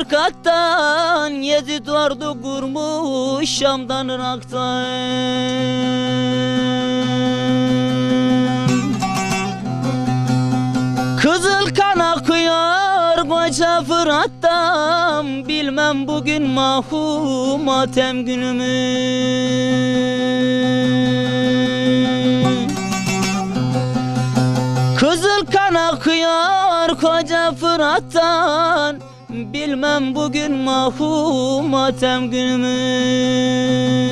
Serkat'tan Yezid ordu kurmuş Şam'dan Irak'tan. Kızıl kan akıyor koca Fırat'tan, bilmem bugün mahum matem günümü. Kızıl kan akıyor koca Fırat'tan, bilmem bugün mahum matem günümü.